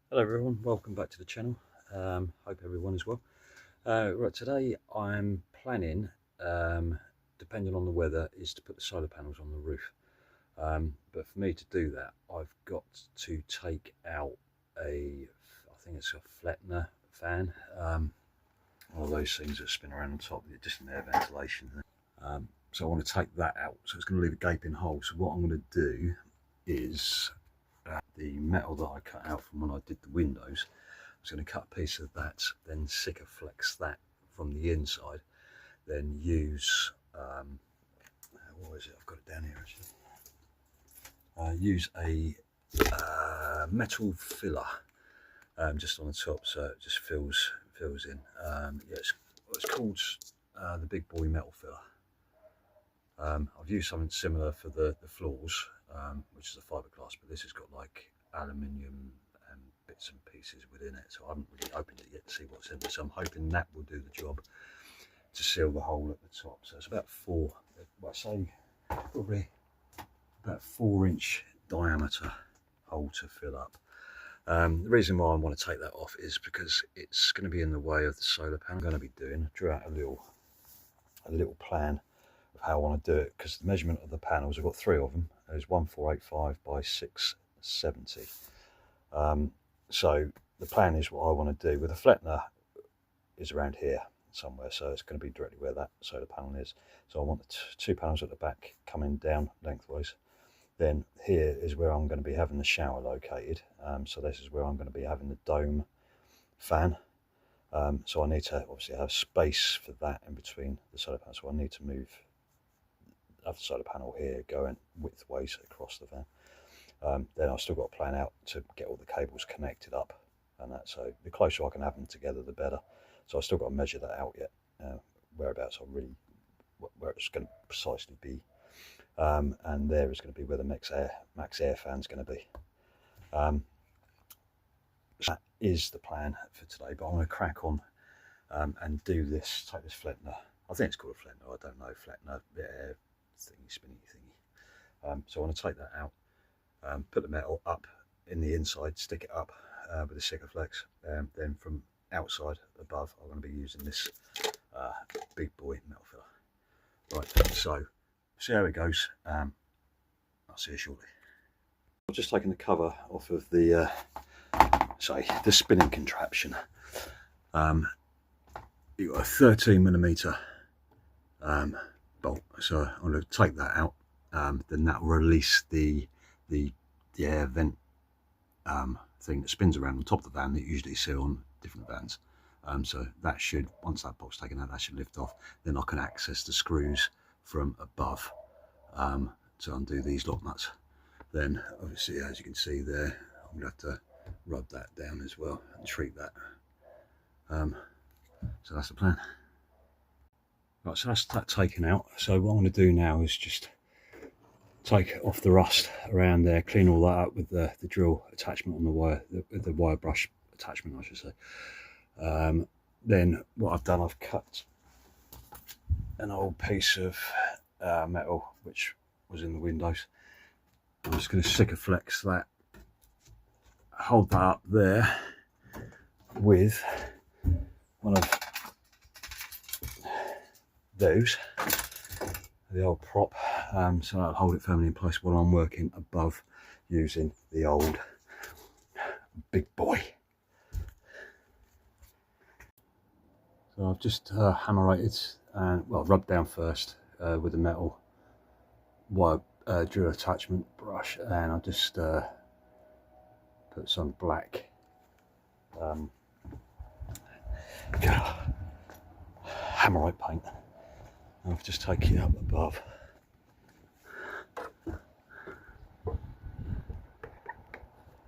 Hello everyone, welcome back to the channel. Hope everyone is well. Right, today I'm planning, depending on the weather, is to put the solar panels on the roof. But for me to do that, I've got to take out I think it's a Flettner fan, one of those things that spin around on top, just an air ventilation. So I want to take that out, so it's going to leave a gaping hole. So what I'm going to do is the metal that I cut out from when I did the windows, I was going to cut a piece of that, then sikaflex that from the inside, then use what is it? I've got it down here actually. Use a metal filler just on the top, so it just fills in. Yeah, it's called the Big Boy Metal Filler. I've used something similar for the floors, which is a fiberglass, but this has got like aluminium and bits and pieces within it, so I haven't really opened it yet to see what's in it. So I'm hoping that will do the job to seal the hole at the top. So it's about probably about 4-inch diameter hole to fill up. The reason why I want to take that off is because it's going to be in the way of the solar panel I'm going to be doing. I drew out a little plan of how I want to do it, because the measurement of the panels, I've got 3 of them. There's 1485 by 670. So the plan is what I want to do with the Flettner is around here somewhere, so it's going to be directly where that solar panel is. So I want the 2 panels at the back coming down lengthwise. Then here is where I'm going to be having the shower located. So this is where I'm going to be having the dome fan. So I need to obviously have space for that in between the solar panels. So I need to have the solar panel here going widthways across the van. Then I've still got to plan out to get all the cables connected up and that. So the closer I can have them together, the better. So I've still got to measure that out yet, whereabouts where it's going to precisely be. And there is going to be where the max air fan is going to be. So that is the plan for today, but I'm going to crack on and do this, take this Flettner. I think it's called a Flettner, I don't know, Flettner, yeah, spinny thingy. So I want to take that out, put the metal up in the inside, stick it up with a sikaflex. Then from outside above, I'm going to be using this Big Boy metal filler. Right, so see how it goes. I'll see you shortly. I've just taken the cover off of the the spinning contraption. You've got a 13mm bolt, so I'm going to take that out. Then that will release the air vent thing that spins around on top of the van that you usually see on different vans. So that should, once that bolt's taken out, that should lift off. Then I can access the screws from above to undo these lock nuts. Then obviously, as you can see there, I'm going to have to rub that down as well and treat that. So that's the plan. Right, so that's that taken out. So what I'm going to do now is just take off the rust around there, clean all that up with the drill attachment on the wire, the wire brush attachment, I should say. Then what I've done, I've cut an old piece of metal which was in the windows. I'm just going to sikaflex that, hold that up there with one of those, the old prop, so I'll hold it firmly in place while I'm working above using the old Big Boy. So I've just hammer-rated and rubbed down first with the metal wire drill attachment brush, and I just put some black hammerite paint. I've just taken it up above.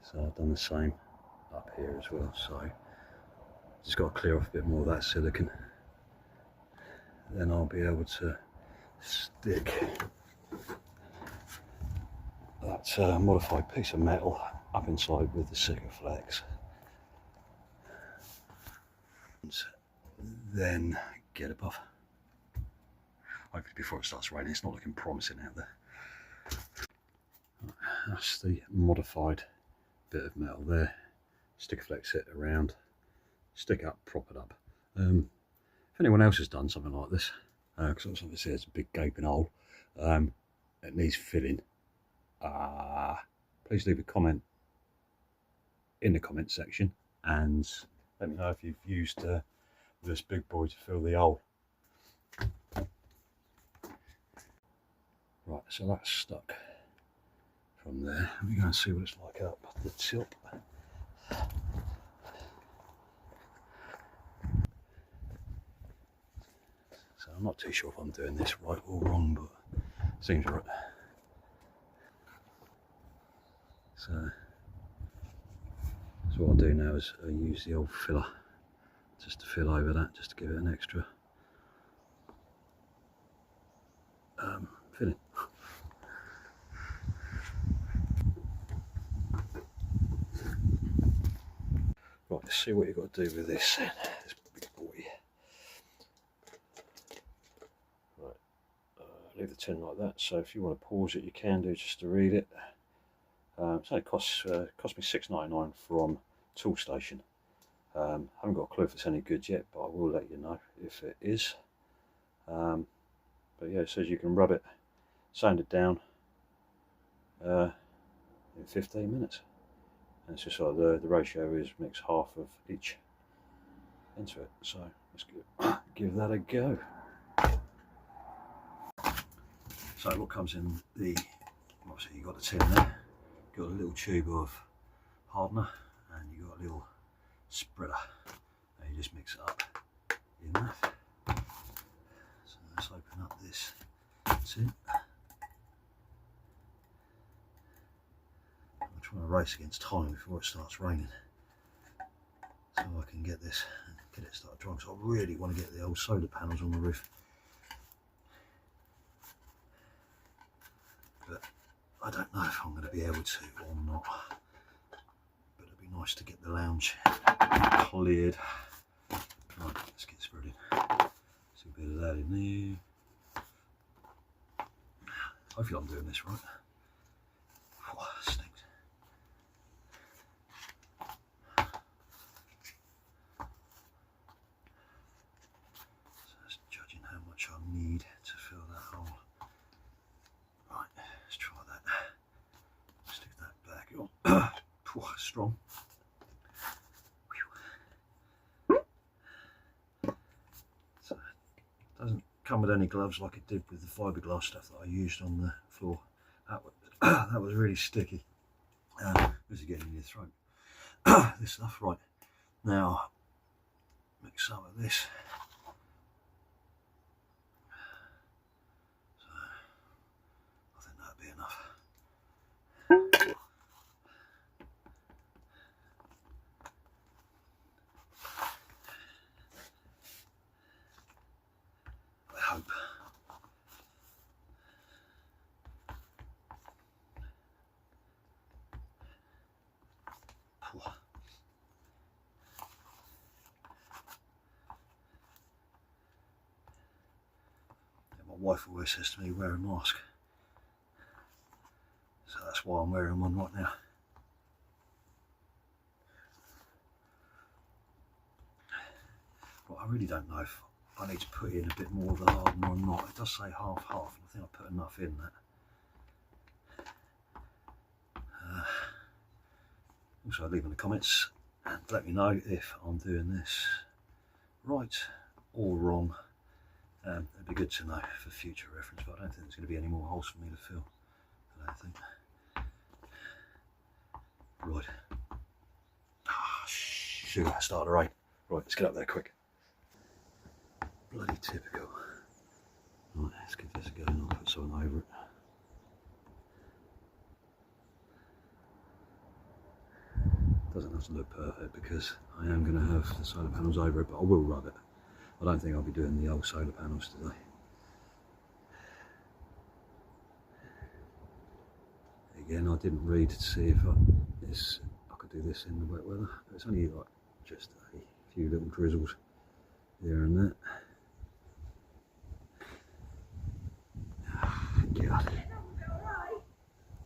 So I've done the same up here as well. So just got to clear off a bit more of that silicone. Then I'll be able to stick that modified piece of metal up inside with the sikaflex. Then get above. Hopefully before it starts raining. It's not looking promising out there. That's the modified bit of metal there. sikaflex it around, stick up, prop it up. If anyone else has done something like this, because obviously there's a big gaping hole, it needs filling, please leave a comment in the comment section and let me know if you've used this big boy to fill the hole. Right, so that's stuck from there. Let me go and see what it's like up the top. So I'm not too sure if I'm doing this right or wrong, but it seems right. So what I'll do now is I'll use the old filler just to fill over that, just to give it an extra filling. Right, let's see what you've got to do with this big boy. Right, leave the tin like that, so if you want to pause it you can do, just to read it. So it cost me $6.99 from Toolstation. Haven't got a clue if it's any good yet, but I will let you know if it is. But yeah, it says you can rub it, sand it down in 15 minutes. And it's just like the ratio is mix half of each into it. So let's give that a go. So what comes in the, obviously you've got the tin there, got a little tube of hardener, and you've got a little spreader, and you just mix it up in that. So let's open up this tin. I'm trying to race against time before it starts raining, so I can get this and get it started drying. So I really want to get the old solar panels on the roof, but I don't know if I'm going to be able to or not. But it'd be nice to get the lounge cleared. Right, let's get spreading. See a bit of that in there. Hopefully I'm doing this right. Oh, it stinks. So that's judging how much I need to fill that hole. Right, let's try that. Stick that back on. Strong. So it doesn't come with any gloves like it did with the fiberglass stuff that I used on the floor. That was really sticky. This is getting in your throat. This stuff, right. Now mix some of this. So I think that'd be enough. I hope. My wife always says to me, wear a mask. So that's why I'm wearing one right now. But I really don't know if I need to put in a bit more of the hardener or not. It does say half-half, and I think I put enough in that. Also leave in the comments and let me know if I'm doing this right or wrong. It'd be good to know for future reference, but I don't think there's going to be any more holes for me to fill. I don't think. Right. Shoot, I started to rain. Right, let's get up there quick. Bloody typical. Right, let's get this going. I'll put something over it. Doesn't have to look perfect because I am going to have the solar panels over it, but I will rub it. I don't think I'll be doing the old solar panels today. Again, I didn't read to see if I could do this in the wet weather. It's only like just a few little drizzles here and there. God.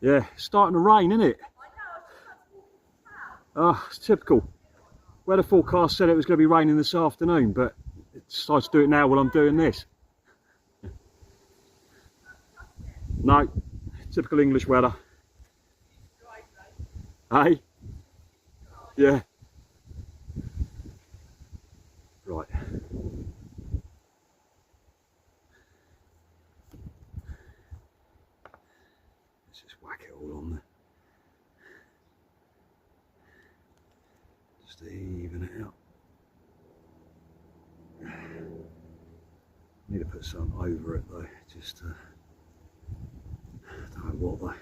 Yeah, it's starting to rain, isn't it? It's typical. Weather forecast said it was going to be raining this afternoon, but it decides to do it now while I'm doing this. No, typical English weather. Hey? Yeah. Right. Let's just whack it all on there. Just even it out. Need to put some over it though, just I don't know what though.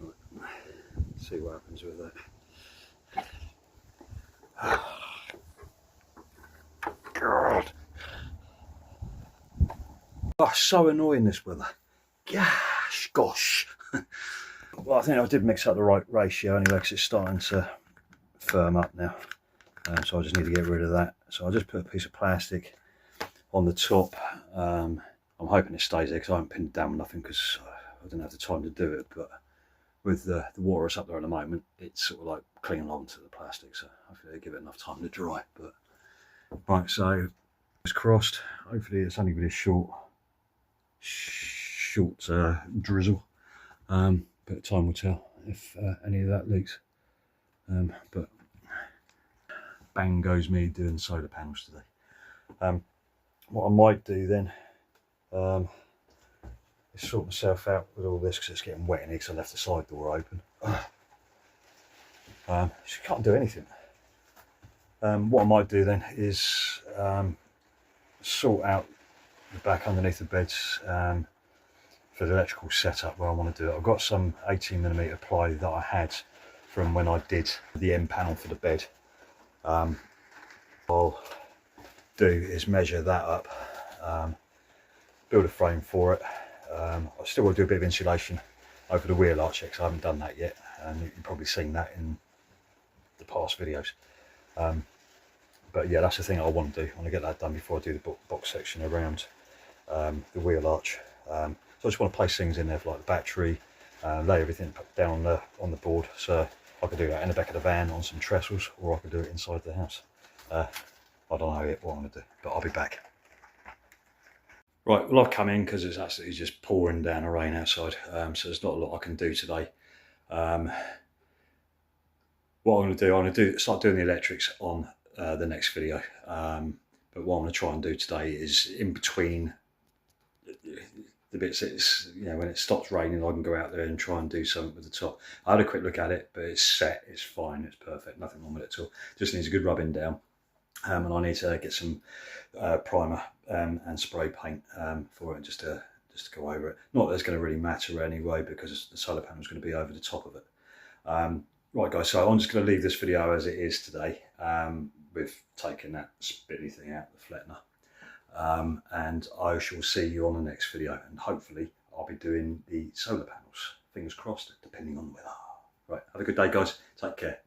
Right. See what happens with that. God. Oh, so annoying this weather. Gosh. Well, I think I did mix up the right ratio anyway, because it's starting to firm up now. So I just need to get rid of that. So I'll just put a piece of plastic on the top. I'm hoping it stays there because I haven't pinned it down with nothing because I didn't have the time to do it. But with the water that's up there at the moment, it's sort of like clinging on to the plastic. So hopefully I give it enough time to dry. But right, so it's crossed. Hopefully it's only really short drizzle. But time will tell if any of that leaks. But bang goes me doing solar panels today. What I might do then is sort myself out with all this because it's getting wet in here because I left the side door open. She can't do anything. What I might do then is sort out the back underneath the beds for the electrical setup where I want to do it. I've got some 18mm ply that I had from when I did the end panel for the bed. I'll do is measure that up, build a frame for it. I still want to do a bit of insulation over the wheel arch because I haven't done that yet, and you've probably seen that in the past videos. But yeah, that's the thing I want to do. I want to get that done before I do the box section around the wheel arch. So I just want to place things in there for like the battery, lay everything down on the board. So I could do that in the back of the van on some trestles, or I could do it inside the house. I don't know yet what I'm going to do, but I'll be back. Right, well I've come in because it's absolutely just pouring down the rain outside, so there's not a lot I can do today. What I'm going to do, start doing the electrics on the next video. But what I'm going to try and do today is in between the bits, it's, you know, when it stops raining I can go out there and try and do something with the top. I had a quick look at it, but it's set, it's fine, it's perfect, nothing wrong with it at all. Just needs a good rubbing down. And I need to get some primer and spray paint for it, just to go over it. Not that it's going to really matter anyway, because the solar panel is going to be over the top of it. Right guys, so I'm just going to leave this video as it is today, with taking that spitty thing out, the flattener. And I shall see you on the next video, and hopefully I'll be doing the solar panels. Fingers crossed, depending on the weather. Right, have a good day guys, take care.